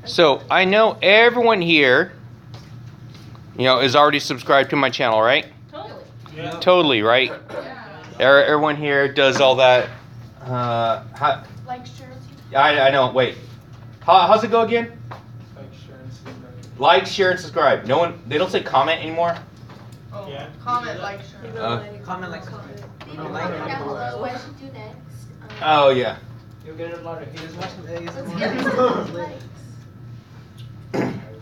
So I know everyone here, is already subscribed to my channel, right? Totally. Yeah. Totally, right? Yeah. Everyone here does all that. Like share. I know. Wait. How's it go again? Like, share, and subscribe. Like, share, and subscribe. No one. They don't say comment anymore. Oh, Yeah. comment, like, share. Comment, like, subscribe. Comment down below what I should do next. Oh yeah. You'll get it louder. He doesn't watch the Let's ASMR. get 100 likes.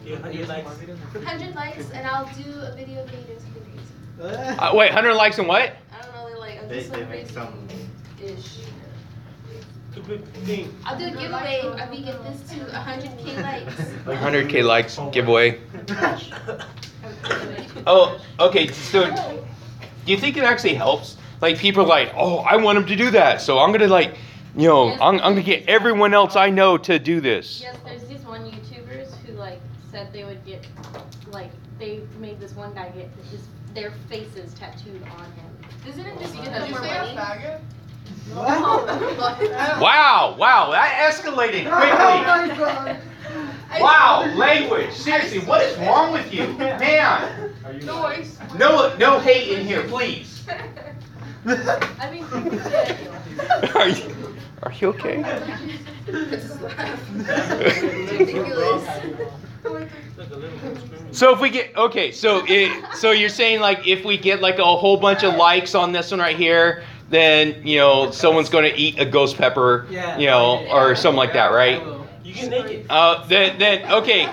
Yeah, 100 likes. 100 likes, and I'll do a video later for the reason. Wait, 100 likes and what? I don't know, like, I'll do They some make some. ish. Thing. I'll do a giveaway if we get this to 100k likes. 100k likes giveaway. Oh, okay. So, do you think it actually helps? Like people are like, oh, I want him to do that, so I'm gonna I'm gonna get everyone else I know to do this. Yes, there's these one YouTubers who said they would get they made this one guy get their faces tattooed on him. Isn't it just Did because you you're say a a faggot? Wow, that escalated quickly. God. Wow, language. Seriously, what is wrong with you, man? Noise. No hate in here, please. I mean, Are you okay? Ridiculous. So if we get so you're saying if we get a whole bunch of likes on this one right here, then someone's going to eat a ghost pepper, or something like that, right? You can make it. Then okay.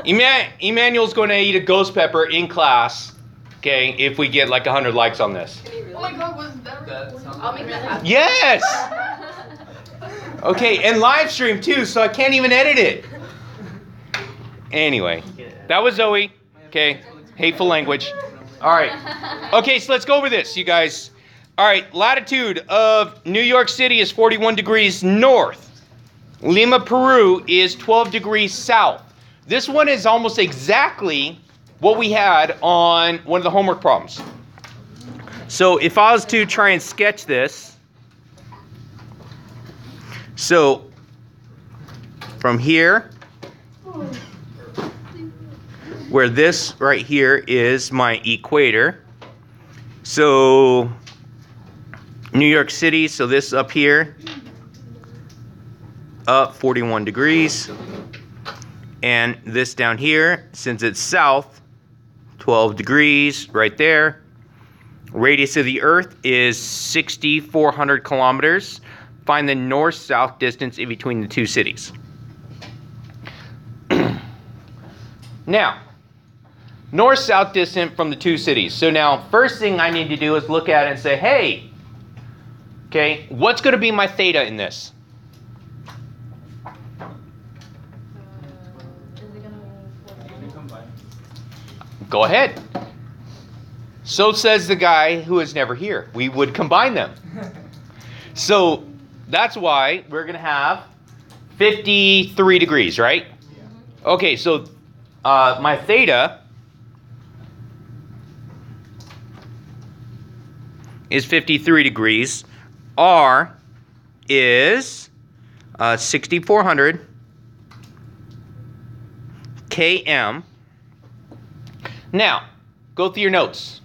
Emmanuel's going to eat a ghost pepper in class. Okay, if we get 100 likes on this. Oh my god, was that recording? I'll make that happen. Yes. Okay, and live stream too, so I can't even edit it. Anyway, that was Zoe. Okay, hateful language. All right. Okay, so let's go over this, you guys. All right, latitude of New York City is 41 degrees north. Lima, Peru is 12 degrees south. This one is almost exactly what we had on one of the homework problems. So if I was to try and sketch this, so from here, where this right here is my equator. So New York City, so this up here, up 41 degrees. And this down here, since it's south, 12 degrees right there. Radius of the Earth is 6,400 kilometers. Find the north-south distance in between the two cities. Now, north-south distance from the two cities. So now, first thing I need to do is look at it and say, hey, okay, what's going to be my theta in this? Go ahead. So says the guy who is never here. We would combine them. So that's why we're going to have 53 degrees, right? Okay, so my theta is 53 degrees. R is 6,400 km. Now, go through your notes.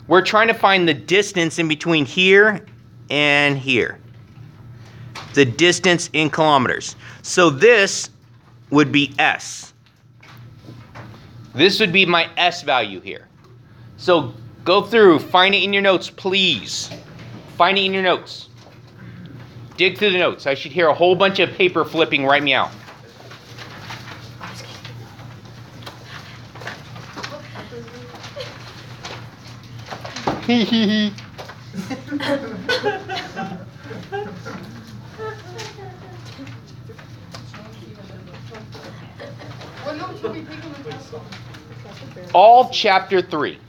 We're trying to find the distance in between here and here. The distance in kilometers. So this would be S. This would be my S value here. So go through, find it in your notes, please. Find it in your notes. Dig through the notes. I should hear a whole bunch of paper flipping right me out. Hee hee hee. What note should we take on the test? All chapter 3.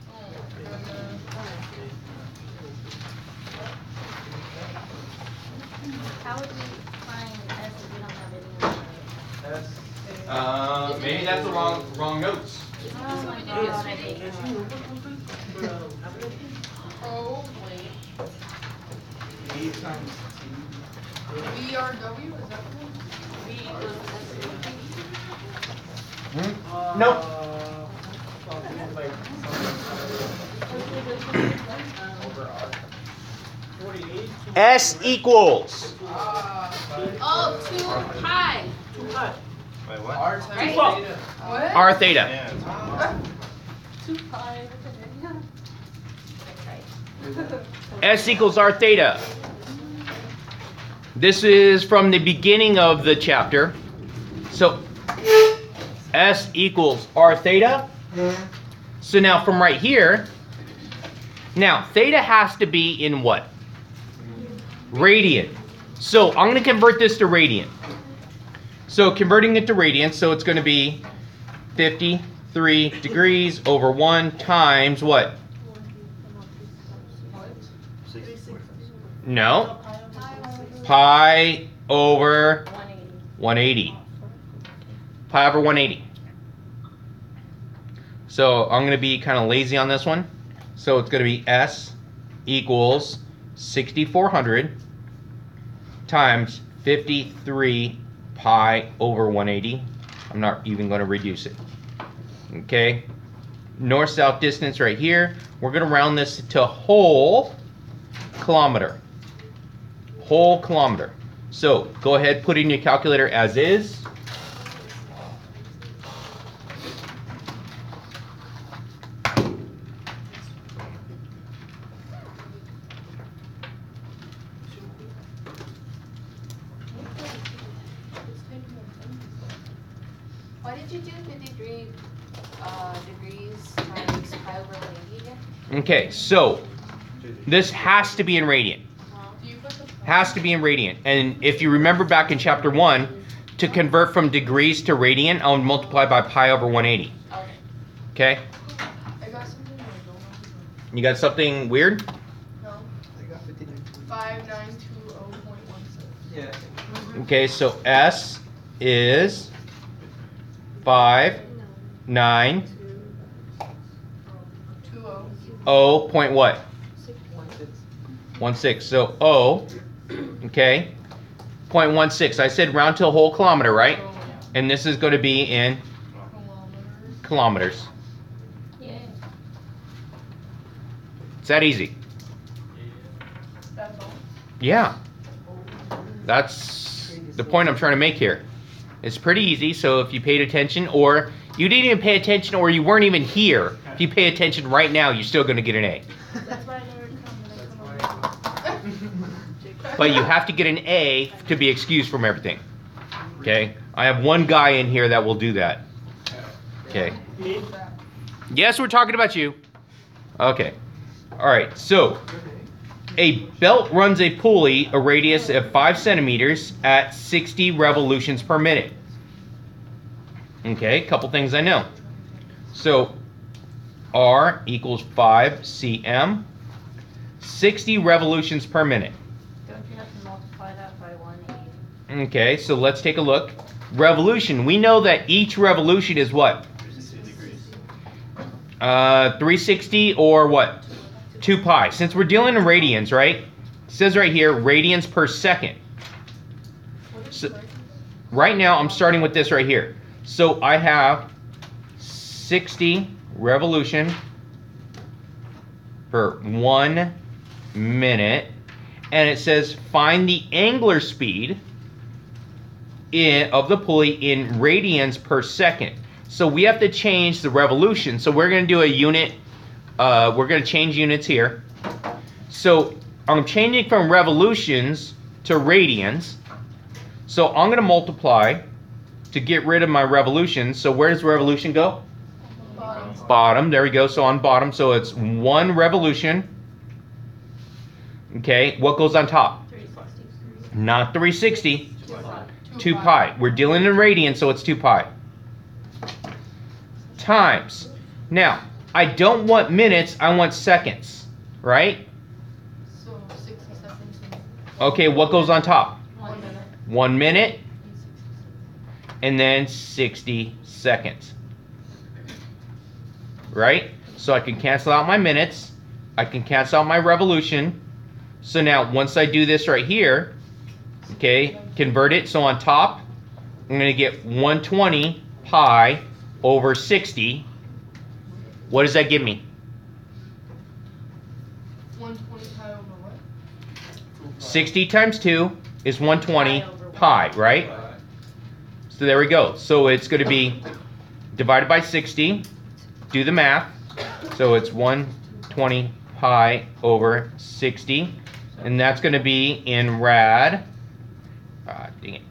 how would we find S if we don't have any? Maybe that's the wrong notes. Oh my god. Oh, wait. VRW, is that the one? Nope. Over R. 48. S equals. Oh, 2 pi. Wait, what? R times Right? theta. What? R theta. Yeah. 2 pi. S equals R theta. This is from the beginning of the chapter. So S equals R theta. So now from right here, now theta has to be in what? Radian. So I'm going to convert this to radian. So converting it to radian, so it's going to be 53 degrees over 1 times what? No. Pi over 180. Pi over 180. So I'm going to be kind of lazy on this one. So it's going to be S equals 6,400 times 53 pi over 180. I'm not even going to reduce it. Okay. North-south distance right here. We're going to round this to whole kilometer. Whole kilometer. So go ahead, put in your calculator as is. Why did you do 53 degrees times pi over 180 again? Okay, so this has to be in radian. Do you put the Has to be in radian. And if you remember back in chapter 1, to convert from degrees to radian, I'll multiply by pi over 180. Okay. Okay? I got something I don't know. You got something weird? No. I got 59. 5920.16. Yeah. Okay, so S is 5, 9, 20. O point what? 1 6. 16. So O, okay, 0.16. I said round to a whole kilometer, right? And this is going to be in Kilometers. kilometers. Yeah. It's that easy. That's all. Yeah. That's the point I'm trying to make here. It's pretty easy, so if you paid attention, or you didn't even pay attention, or you weren't even here, if you pay attention right now, you're still going to get an A. That's why I never come. But you have to get an A to be excused from everything. Okay? I have one guy in here that will do that. Okay. Yes, we're talking about you. Okay. All right, so a belt runs a pulley a radius of 5 centimeters at 60 revolutions per minute. Okay, a couple things I know. So R equals 5 cm, 60 revolutions per minute. Don't you have to multiply that by 180? Okay, so let's take a look. Revolution. We know that each revolution is what? 360 or what? 2 pi. Since we're dealing in radians, right? It says right here, radians per second. So, right now, I'm starting with this right here. So I have 60 revolution per 1 minute. And it says find the angular speed of the pulley in radians per second. So we have to change the revolution. So we're going to do a unit. We're going to change units here. So I'm changing from revolutions to radians. So I'm going to multiply to get rid of my revolution. So where does revolution go? Bottom. Bottom. There we go. So on bottom. So it's 1 revolution. Okay. What goes on top? 360. Not 360. 2 pi. 2 pi. We're dealing in radians, so it's 2 pi. Times. Now, I don't want minutes, I want seconds, right? So 60 seconds. Okay, what goes on top? 1 minute. 1 minute, and then 60 seconds. Right? So I can cancel out my minutes, I can cancel out my revolution. So now, once I do this right here, okay, convert it. So on top, I'm going to get 120 pi over 60. What does that give me? 120 pi over what? 60 times 2 is 120 pi, right? So there we go. So it's going to be divided by 60. Do the math. So it's 120 pi over 60. And that's going to be in rad. Dang it.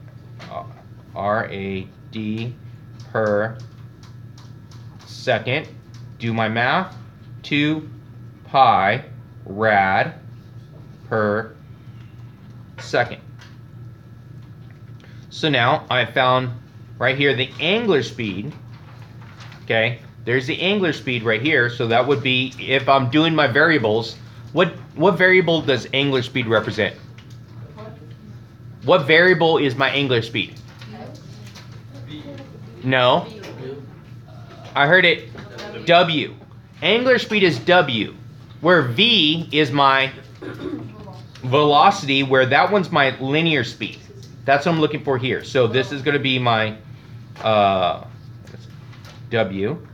RAD per second. Do my math. 2 pi rad per second. So now I found right here the angular speed. Okay, there's the angular speed right here. So that would be, if I'm doing my variables, what variable does angular speed represent? What variable is my angular speed? No. I heard it. W. Angular speed is W, where V is my velocity, where that one's my linear speed. That's what I'm looking for here. So this is going to be my W.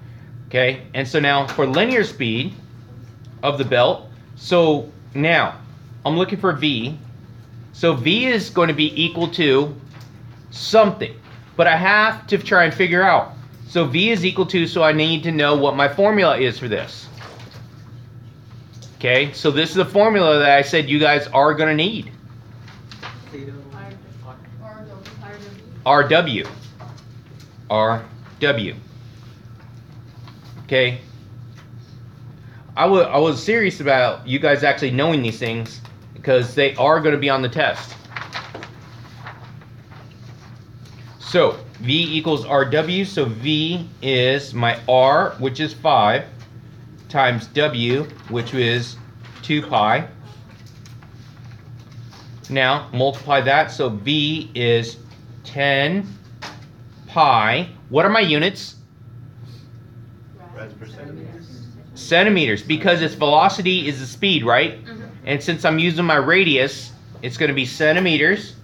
Okay, and so now for linear speed of the belt, so now I'm looking for V. So V is going to be equal to something, but I have to try and figure out. So V is equal to, so I need to know what my formula is for this. Okay, so this is the formula that I said you guys are going to need. RW. RW. Okay. I was serious about you guys actually knowing these things because they are going to be on the test. So V equals RW, so V is my R, which is 5, times W, which is 2 pi. Now multiply that, so V is 10 pi. What are my units? Rads per second. Centimeters, because its velocity is the speed, right? Mm-hmm. And since I'm using my radius, it's going to be centimeters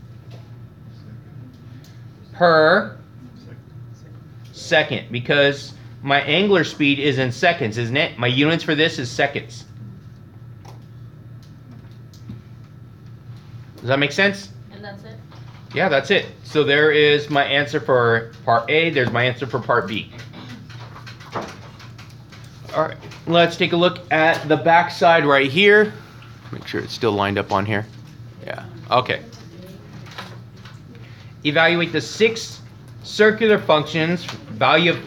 per second, because my angular speed is in seconds, isn't it? My units for this is seconds. Does that make sense? And that's it? Yeah, that's it. So there is my answer for part A. There's my answer for part B. All right, let's take a look at the back side right here. Make sure it's still lined up on here. Yeah, okay. Evaluate the 6 circular functions, value of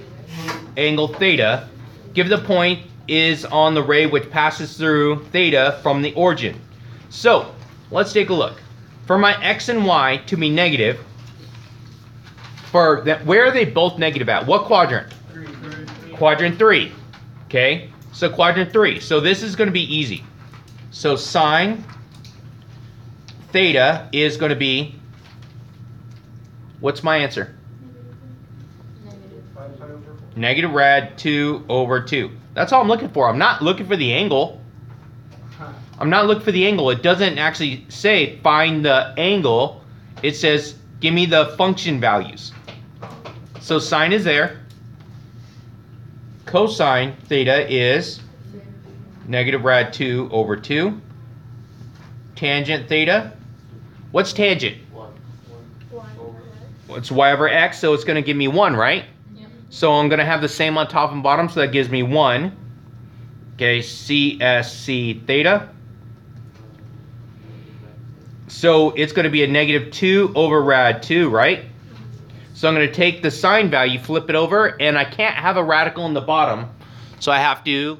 angle theta. Give the point is on the ray which passes through theta from the origin. So, let's take a look. For my x and y to be negative, for that, where are they both negative at? What quadrant? Quadrant 3. Okay, so quadrant 3. So this is going to be easy. So sine theta is going to be, what's my answer? Negative rad 2 over 2. That's all I'm looking for. I'm not looking for the angle. I'm not looking for the angle. It doesn't actually say find the angle. It says give me the function values. So sine is there. Cosine theta is negative rad 2 over 2. Tangent theta. What's tangent? It's y over x, so it's going to give me 1, right? Yep. So I'm going to have the same on top and bottom, so that gives me 1. Okay, CSC theta. So it's going to be a negative 2 over rad 2, right? So I'm going to take the sine value, flip it over, and I can't have a radical in the bottom. So I have to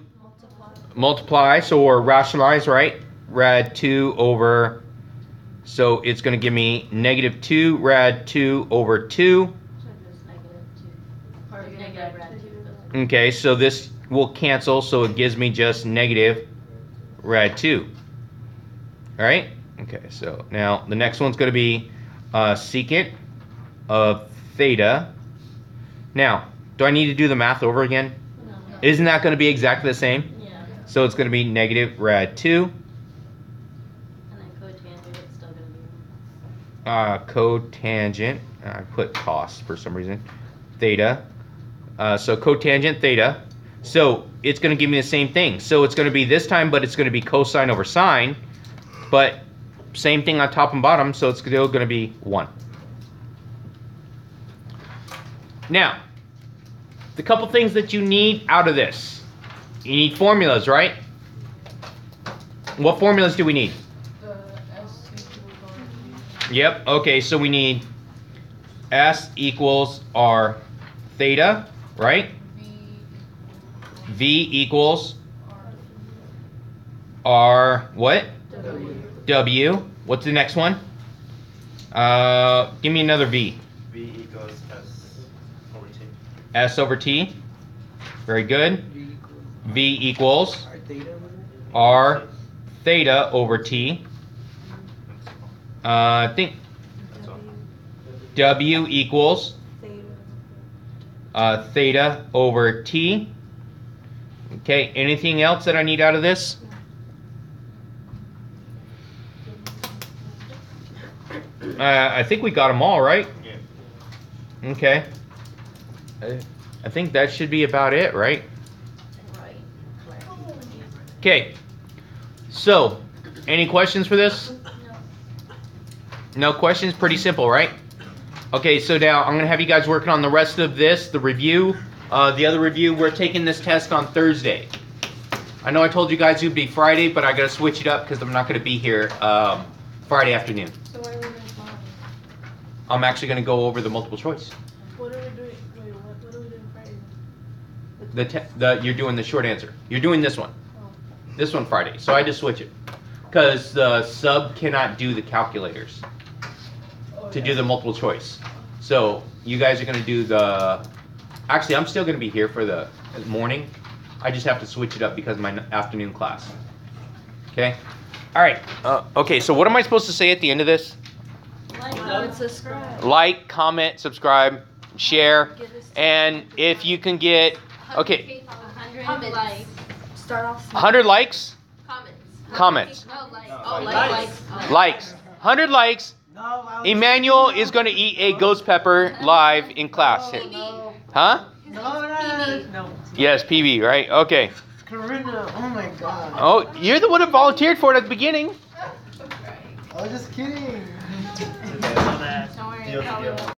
multiply, so or rationalize, right? Rad 2 over, so it's going to give me negative 2 rad 2 over 2. So just negative 2. Negative rad 2. Okay, so this will cancel, so it gives me just negative rad 2. All right? Okay, so now the next one's going to be secant of theta. Now, do I need to do the math over again? No. Isn't that going to be exactly the same? Yeah. So it's going to be negative rad 2. And then cotangent, it's still going to be. Cotangent, I put cos for some reason, theta So cotangent theta. So it's going to give me the same thing. So it's going to be this time, but it's going to be cosine over sine. But same thing on top and bottom, so it's still going to be 1. Now, the couple things that you need out of this. You need formulas, right? What formulas do we need? The S equals R. Yep, okay, so we need S equals R theta, right? V equals R what? W. What's the next one? Give me another V. V equals S over T. S over T. Very good. V equals Our theta. R theta over T. I think That's all. W equals theta over T. Okay, anything else that I need out of this? I think we got them all, right? Yeah. Okay. I think that should be about it, right? Right. Okay. So, any questions for this? No questions? Pretty simple, right? Okay, so now I'm going to have you guys working on the rest of this, the review. The other review, we're taking this test on Thursday. I know I told you guys it would be Friday, but I got to switch it up because I'm not going to be here Friday afternoon. So what are we doing tomorrow? I'm actually going to go over the multiple choice. What are we doing? Wait, what are we doing Friday? You're doing the short answer. You're doing this one. Oh. This one Friday. So I just switch it. Because the sub cannot do the calculators to do the multiple choice. So you guys are going to do the... Actually, I'm still going to be here for the morning. I just have to switch it up because of my afternoon class. Okay? All right. Okay, so what am I supposed to say at the end of this? Like, comment, subscribe. Like, comment, subscribe, share. And if you can get... Okay, 100 Comments. likes. Start off. 100 likes? Comments. Comments. No, likes. No, Oh, likes. likes. Likes. 100 likes. Emmanuel is going to eat a ghost pepper live in class. Here. No. Huh? No. Yes, PB, right? Okay. Corinna, oh my god. Oh, you're the one that volunteered for it at the beginning. I was just kidding. Don't Don't worry, Deal probably together. won't.